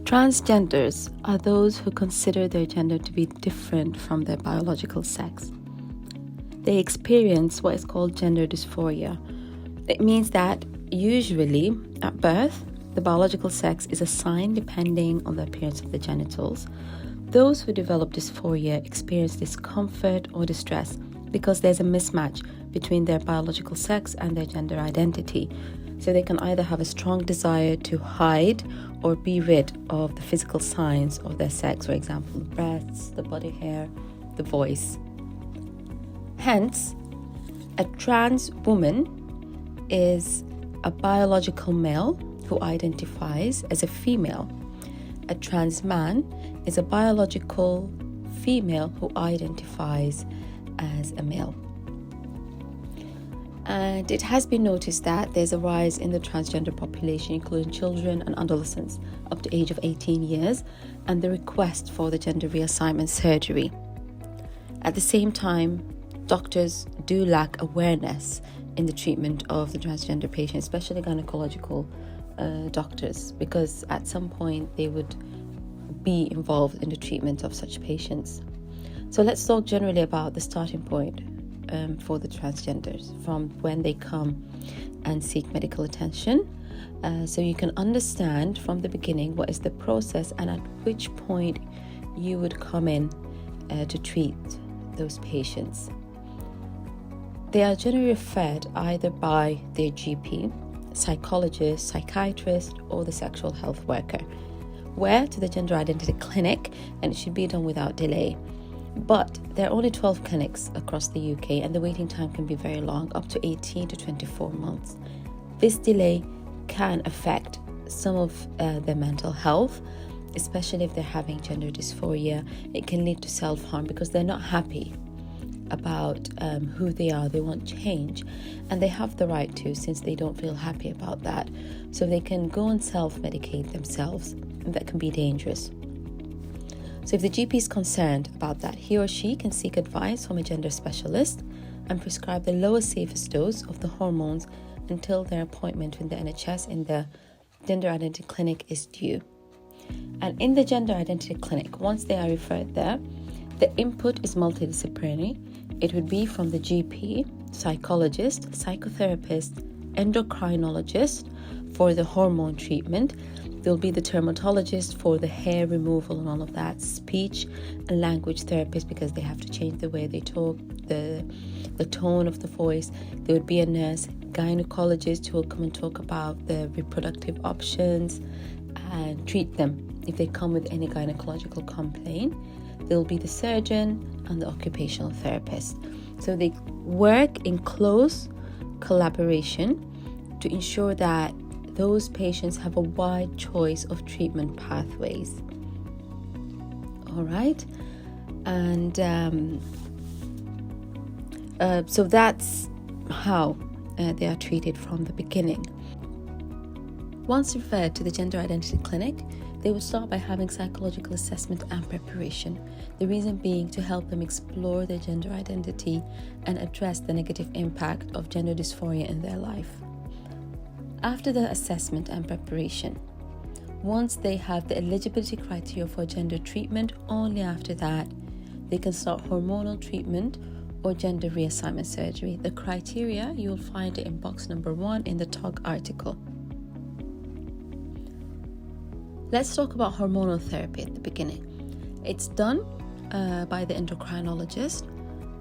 Transgenders are those who consider their gender to be different from their biological sex. They experience what is called gender dysphoria. It means that usually at birth, the biological sex is assigned depending on the appearance of the genitals. Those who develop dysphoria experience discomfort or distress because there's a mismatch between their biological sex and their gender identity. So they can either have a strong desire to hide or be rid of the physical signs of their sex, for example, the breasts, the body hair, the voice. Hence, a trans woman is a biological male who identifies as a female. A trans man is a biological female who identifies as a male. And it has been noticed that there's a rise in the transgender population, including children and adolescents up to the age of 18 years, and the request for the gender reassignment surgery. At the same time, doctors do lack awareness in the treatment of the transgender patients, especially gynecological doctors, because at some point they would be involved in the treatment of such patients. So let's talk generally about the starting point for the transgenders from when they come and seek medical attention, so you can understand from the beginning what is the process and at which point you would come in to treat those patients. They are generally referred either by their GP, psychologist, psychiatrist, or the sexual health worker, where to the gender identity clinic, and it should be done without delay. But there are only 12 clinics across the UK, and the waiting time can be very long, up to 18 to 24 months. This delay can affect some of their mental health, especially if they're having gender dysphoria. It can lead to self-harm because they're not happy about who they are. They want change, and they have the right to, since they don't feel happy about that. So they can go and self-medicate themselves, and that can be dangerous. So if the GP is concerned about that, he or she can seek advice from a gender specialist and prescribe the lowest, safest dose of the hormones until their appointment with the NHS in the gender identity clinic is due. And in the gender identity clinic, once they are referred there, the input is multidisciplinary. It would be from the GP, psychologist, psychotherapist, endocrinologist for the hormone treatment. There'll be the dermatologist for the hair removal and all of that, speech and language therapist because they have to change the way they talk, the tone of the voice. There would be a nurse, gynecologist who will come and talk about the reproductive options and treat them if they come with any gynecological complaint. There'll be the surgeon and the occupational therapist. So they work in close collaboration to ensure that those patients have a wide choice of treatment pathways. All right. And so that's how they are treated from the beginning. Once referred to the gender identity clinic, they will start by having psychological assessment and preparation. The reason being to help them explore their gender identity and address the negative impact of gender dysphoria in their life. After the assessment and preparation, once they have the eligibility criteria for gender treatment, only after that they can start hormonal treatment or gender reassignment surgery. The criteria you will find it in box number 1 in the TOG article. Let's talk about hormonal therapy at the beginning. It's done by the endocrinologist.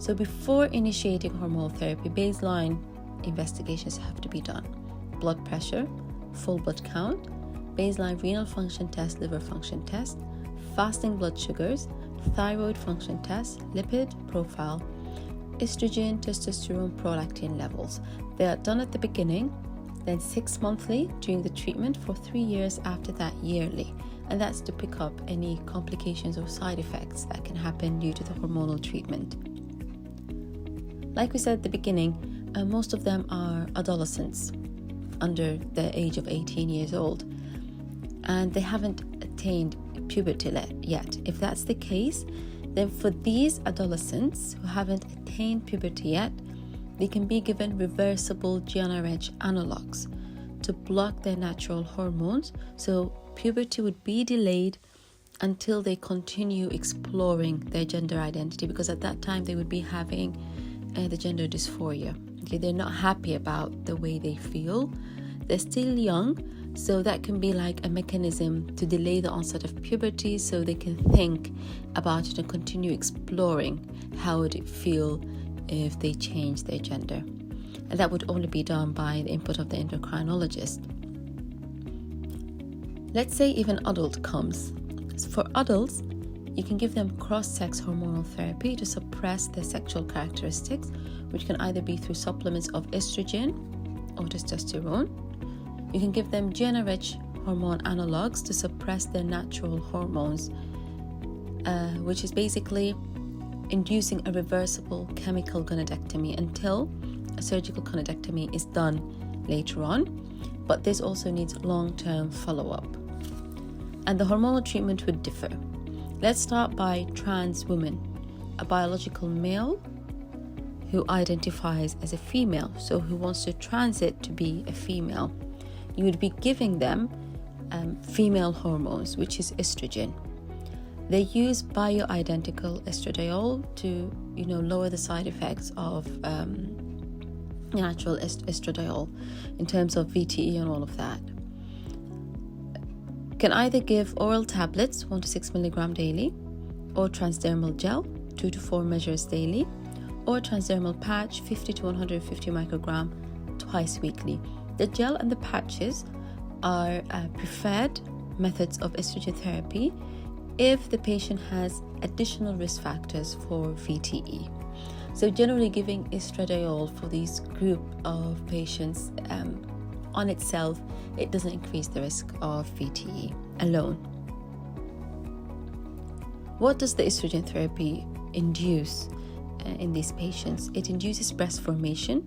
So before initiating hormonal therapy, baseline investigations have to be done. Blood pressure, full blood count, baseline renal function test, liver function test, fasting blood sugars, thyroid function test, lipid profile, estrogen, testosterone, prolactin levels. They are done at the beginning, then 6 monthly during the treatment, for 3 years after that yearly. And that's to pick up any complications or side effects that can happen due to the hormonal treatment. Like we said at the beginning, most of them are adolescents under the age of 18 years old, and they haven't attained puberty yet. If that's the case, then for these adolescents who haven't attained puberty yet, they can be given reversible GnRH analogs to block their natural hormones. So puberty would be delayed until they continue exploring their gender identity, because at that time they would be having the gender dysphoria. Okay, they're not happy about the way they feel. They're still young, so that can be like a mechanism to delay the onset of puberty so they can think about it and continue exploring how would it feel if they change their gender. And that would only be done by the input of the endocrinologist. Let's say if an adult comes. For adults, you can give them cross-sex hormonal therapy to suppress their sexual characteristics, which can either be through supplements of estrogen or testosterone. You can give them gender-rich hormone analogs to suppress their natural hormones, which is basically inducing a reversible chemical gonadectomy until a surgical gonadectomy is done later on. But this also needs long-term follow-up. And the hormonal treatment would differ. Let's start by trans women, a biological male who identifies as a female, so who wants to transit to be a female. You would be giving them female hormones, which is estrogen. They use bioidentical estradiol to, lower the side effects of natural estradiol in terms of VTE and all of that. Can either give oral tablets 1 to 6 milligram daily, or transdermal gel 2 to 4 measures daily, or transdermal patch 50 to 150 microgram twice weekly. The gel and the patches are preferred methods of estrogen therapy if the patient has additional risk factors for VTE. So generally giving estradiol for this group of patients on itself, it doesn't increase the risk of VTE alone. What does the estrogen therapy induce in these patients? It induces breast formation,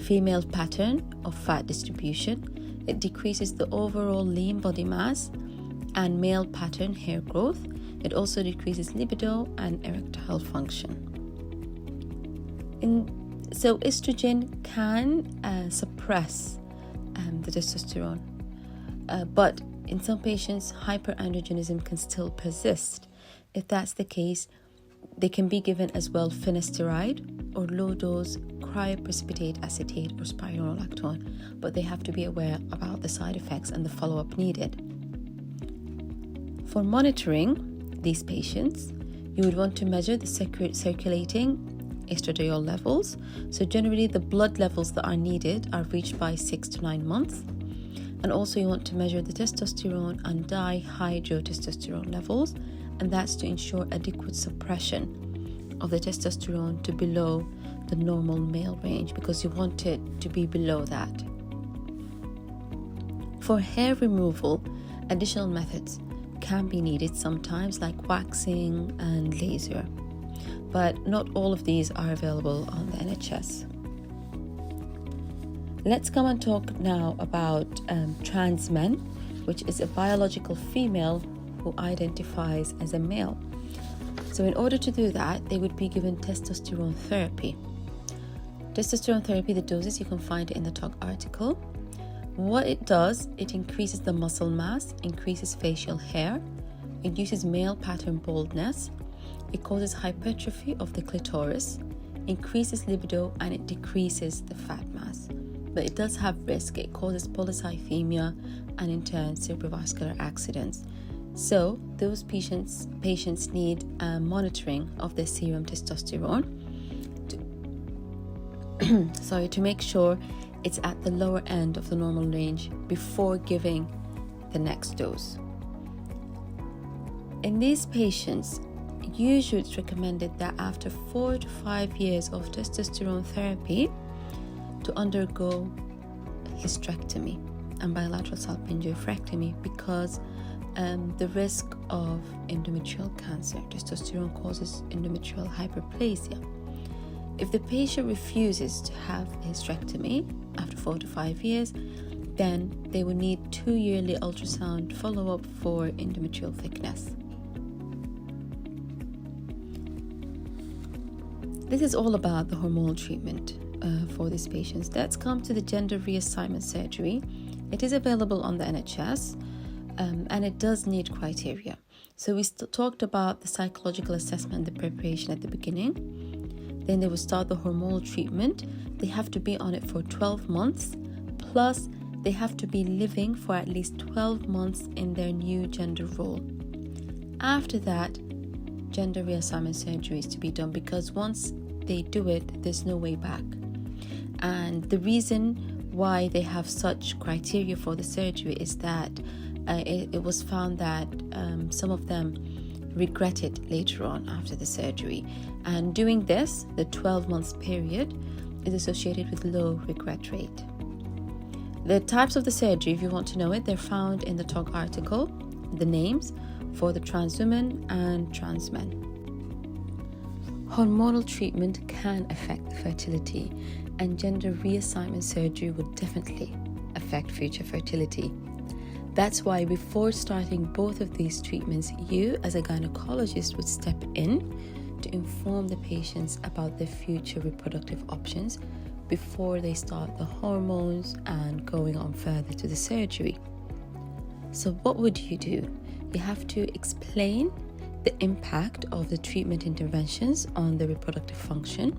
female pattern of fat distribution. It decreases the overall lean body mass and male pattern hair growth. It also decreases libido and erectile function. So estrogen can suppress the testosterone, but in some patients hyperandrogenism can still persist. If that's the case, they can be given as well finasteride or low-dose cryoprecipitate acetate or spironolactone, but they have to be aware about the side effects and the follow-up needed. For monitoring these patients, you would want to measure the circulating estradiol levels. So generally the blood levels that are needed are reached by 6 to 9 months. And also you want to measure the testosterone and dihydrotestosterone levels, and that's to ensure adequate suppression of the testosterone to below the normal male range, because you want it to be below that. For hair removal, additional methods can be needed sometimes, like waxing and laser, but not all of these are available on the NHS. Let's come and talk now about trans men, which is a biological female who identifies as a male. So in order to do that, they would be given testosterone therapy. Testosterone therapy, the doses you can find in the talk article. What it does, it increases the muscle mass, increases facial hair, induces male pattern baldness, it causes hypertrophy of the clitoris, increases libido, and it decreases the fat mass. But it does have risk. It causes polycythemia and in turn cerebrovascular accidents. So those patients need monitoring of their serum testosterone to make sure it's at the lower end of the normal range before giving the next dose. In these patients, usually it's recommended that after 4 to 5 years of testosterone therapy to undergo hysterectomy and bilateral salpingoophorectomy, because the risk of endometrial cancer. Testosterone causes endometrial hyperplasia. If the patient refuses to have a hysterectomy after 4 to 5 years, then they will need 2 yearly ultrasound follow-up for endometrial thickness. This is all about the hormonal treatment for these patients. Let's come to the gender reassignment surgery It is available on the NHS, and it does need criteria. So we talked about the psychological assessment and the preparation at the beginning. Then they will start the hormonal treatment. They have to be on it for 12 months, plus they have to be living for at least 12 months in their new gender role. After that, gender reassignment surgery is to be done, because once they do it, there's no way back. And the reason why they have such criteria for the surgery is that it was found that some of them regret it later on after the surgery. And doing this, the 12 months period, is associated with low regret rate. The types of the surgery, if you want to know it, they're found in the talk article, the names for the trans women and trans men. Hormonal treatment can affect fertility, and gender reassignment surgery would definitely affect future fertility. That's why before starting both of these treatments, you as a gynecologist would step in to inform the patients about their future reproductive options before they start the hormones and going on further to the surgery. So what would you do? You have to explain the impact of the treatment interventions on the reproductive function.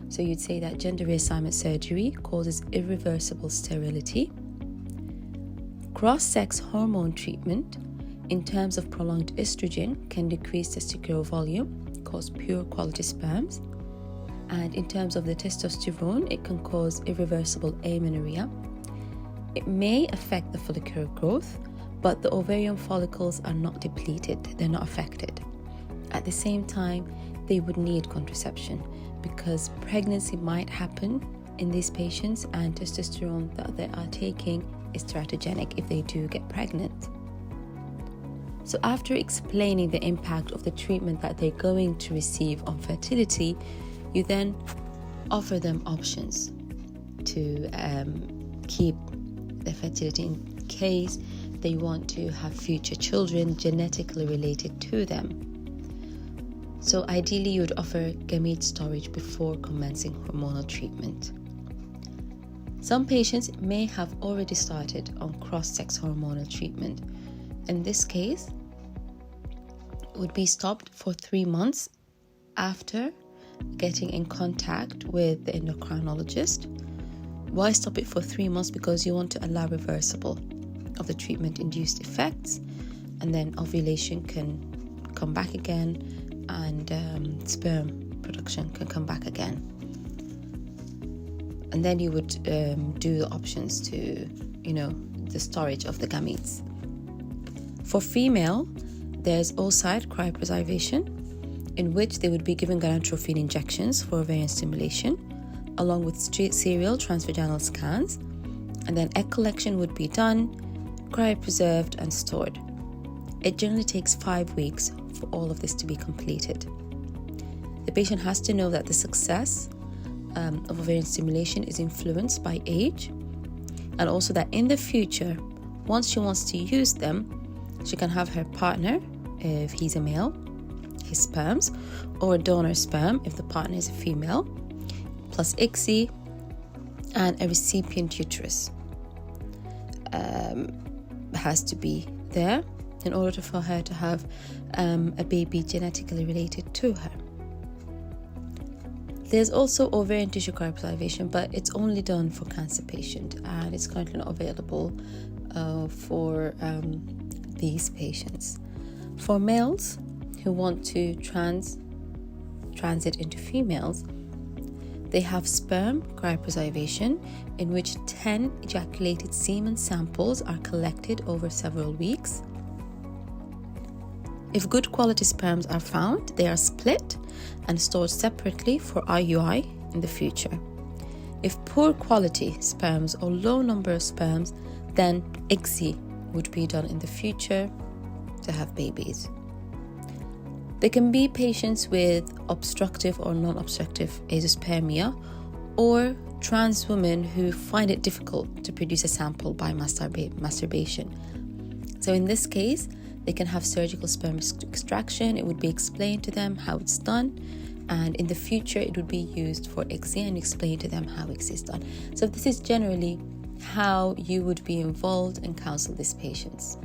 So you'd say that gender reassignment surgery causes irreversible sterility. Cross-sex hormone treatment, in terms of prolonged estrogen, can decrease testicular volume, cause pure quality sperms. And in terms of the testosterone, it can cause irreversible amenorrhea. It may affect the follicular growth, but the ovarian follicles are not depleted, they're not affected. At the same time, they would need contraception because pregnancy might happen in these patients, and testosterone that they are taking is teratogenic if they do get pregnant. So after explaining the impact of the treatment that they're going to receive on fertility, you then offer them options to keep their fertility in case they want to have future children genetically related to them. So ideally, you would offer gamete storage before commencing hormonal treatment. Some patients may have already started on cross-sex hormonal treatment. In this case, it would be stopped for 3 months after getting in contact with the endocrinologist. Why stop it for 3 months? Because you want to allow reversible of the treatment-induced effects, and then ovulation can come back again, and sperm production can come back again. And then you would do the options to, the storage of the gametes. For female, there's oocyte cryopreservation, in which they would be given gonadotropin injections for ovarian stimulation, along with serial transvaginal scans, and then egg collection would be done, cryopreserved and stored. It generally takes 5 weeks for all of this to be completed. The patient has to know that the success of ovarian stimulation is influenced by age, and also that in the future, once she wants to use them, she can have her partner, if he's a male, his sperms, or a donor sperm if the partner is a female, plus ICSI and a recipient uterus has to be there in order for her to have a baby genetically related to her. There's also ovarian tissue cryopreservation, but it's only done for cancer patient, and it's currently not available for these patients. For males who want to transit into females, they have sperm cryopreservation, in which 10 ejaculated semen samples are collected over several weeks. If good quality sperms are found, they are split and stored separately for IUI in the future. If poor quality sperms or low number of sperms, then ICSI would be done in the future to have babies. There can be patients with obstructive or non-obstructive azoospermia, or trans women who find it difficult to produce a sample by masturbation. So in this case, they can have surgical sperm extraction. It would be explained to them how it's done, and in the future it would be used for ICSI and explain to them how ICSI is done. So this is generally how you would be involved and counsel these patients.